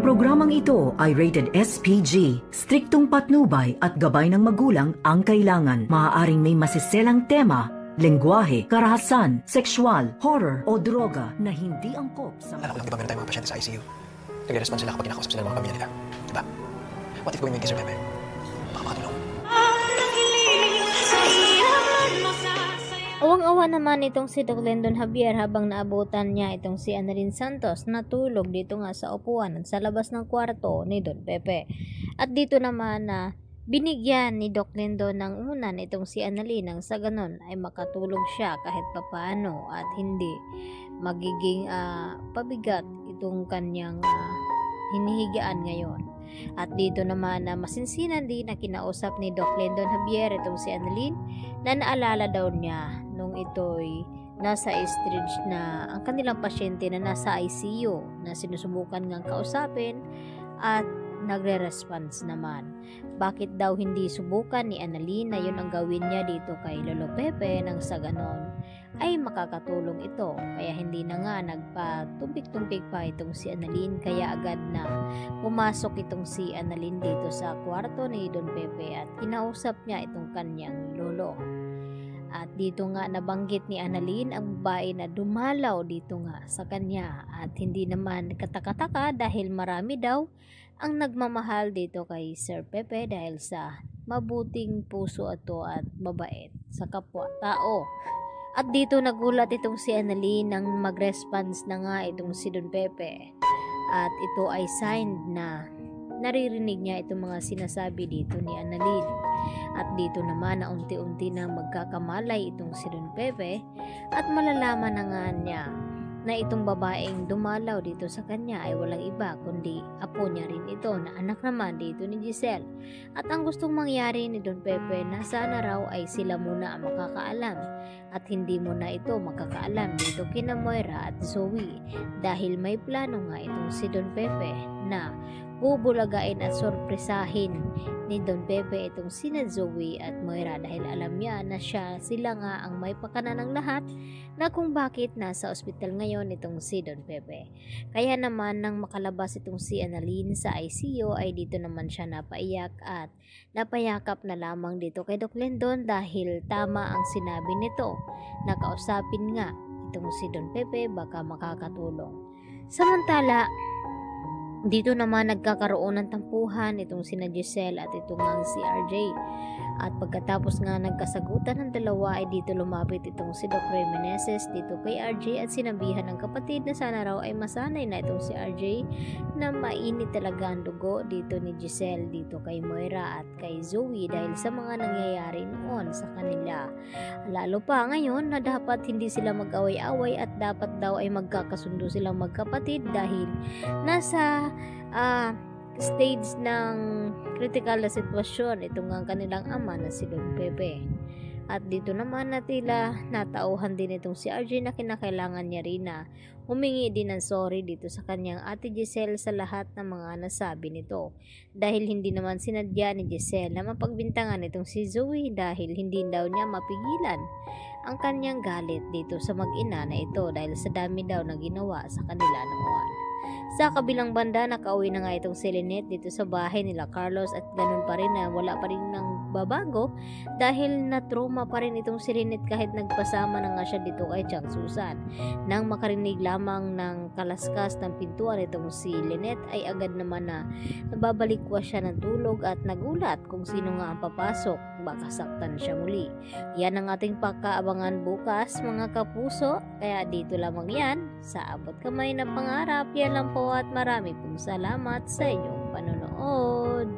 Ang programang ito ay rated SPG. Striktong patnubay at gabay ng magulang ang kailangan. Maaaring may masiselang tema, lengguwahe, karahasan, sexual, horror o droga na hindi angkop sa... Alam ko lang, di ba meron tayong mga pasyente sa ICU? Nagre-respond sila kapag kinakausap sila ng mga pamilya nila. Diba? What if gawin mo yung kay Sir Pepe? Baka makatulong. Awang-awa naman itong si Doc Lendon Javier habang naabutan niya itong si Annalyn Santos na tulog dito nga sa upuan at sa labas ng kwarto ni Don Pepe. At dito naman na binigyan ni Doc Lendon ng unan itong si Annalyn nang sa ganon ay makatulog siya kahit papaano at hindi magiging pabigat itong kanyang hinihigaan ngayon. At dito naman na masinsinan din na kinausap ni Doc Lendon Javier itong si Annalyn na naalala daw niya nung ito'y nasa stage na ang kanilang pasyente na nasa ICU na sinusubukan ngang kausapin at nagre-response naman. Bakit daw hindi subukan ni Annalyn na yun ang gawin niya dito kay Lolo Pepe nang sa ganon ay makakatulong ito. Kaya hindi na nga nagpatumpik-tumpik pa itong si Annalyn, kaya agad na pumasok itong si Annalyn dito sa kwarto ni Don Pepe at kinausap niya itong kanyang lolo. At dito nga nabanggit ni Annalyn ang babae na dumalaw dito nga sa kanya at hindi naman katakataka dahil marami daw ang nagmamahal dito kay Sir Pepe dahil sa mabuting puso ito at mabait sa kapwa-tao. At dito nagulat itong si Annalyn nang mag-response na nga itong si Don Pepe at ito ay sign na naririnig niya itong mga sinasabi dito ni Annalyn. At dito naman na unti-unti na magkakamalay itong si Don Pepe at malalaman na nga niya na itong babaeng dumalaw dito sa kanya ay walang iba kundi apo niya rin ito na anak naman dito ni Giselle. At ang gustong mangyari ni Don Pepe na sana raw ay sila muna ang makakaalam at hindi mo na ito makakaalam dito kina Moira at Zoe dahil may plano nga itong si Don Pepe na bubulagain at sorpresahin ni Don Pepe itong sina Zoe at Moira dahil alam niya na sila nga ang may pakana ng lahat na kung bakit nasa ospital ngayon itong si Don Pepe. Kaya naman nang makalabas itong si Annalyn sa ICU ay dito naman siya napaiyak at napayakap na lamang dito kay Doc Lendon dahil tama ang sinabi nito na kausapin nga itong si Don Pepe baka makakatulong. Samantala dito naman nagkakaroon ng tampuhan itong sina Giselle at itong nga si RJ. At pagkatapos nga nagkasagutan ng dalawa ay dito lumapit itong si Doc Rey Meneses dito kay RJ at sinabihan ng kapatid na sana raw ay masanay na itong si RJ na mainit talaga ang dugo dito ni Giselle dito kay Moira at kay Zoe dahil sa mga nangyayari noon sa kanila. Lalo pa ngayon na dapat hindi sila mag-away-away at dapat daw ay magkakasundo silang magkapatid dahil nasa stage ng critical na sitwasyon itong ang kanilang ama na si Don Pepe. At dito naman na tila natauhan din itong si RJ na kinakailangan niya rin na humingi din ng sorry dito sa kanyang ate Giselle sa lahat ng mga nasabi nito dahil hindi naman sinadya ni Giselle na mapagbintangan itong si Zoe dahil hindi daw niya mapigilan ang kanyang galit dito sa mag-ina na ito dahil sa dami daw na ginawa sa kanila noon. Sa kabilang banda, nakauwi na nga itong si Lynette dito sa bahay nila Carlos at ganun pa rin na wala pa rin ng babago dahil na-trauma pa rin itong si Lynette kahit nagpasama na nga siya dito kay Chang Susan. Nang makarinig lamang ng kalaskas ng pintuan itong si Lynette ay agad naman na nababalikwas siya ng tulog at nagulat kung sino nga ang papasok, baka saktan siya muli. Yan ang ating pagkaabangan bukas mga kapuso, kaya dito lamang yan sa Abot Kamay na Pangarap. Yan lang po at marami pong salamat sa inyong panonood.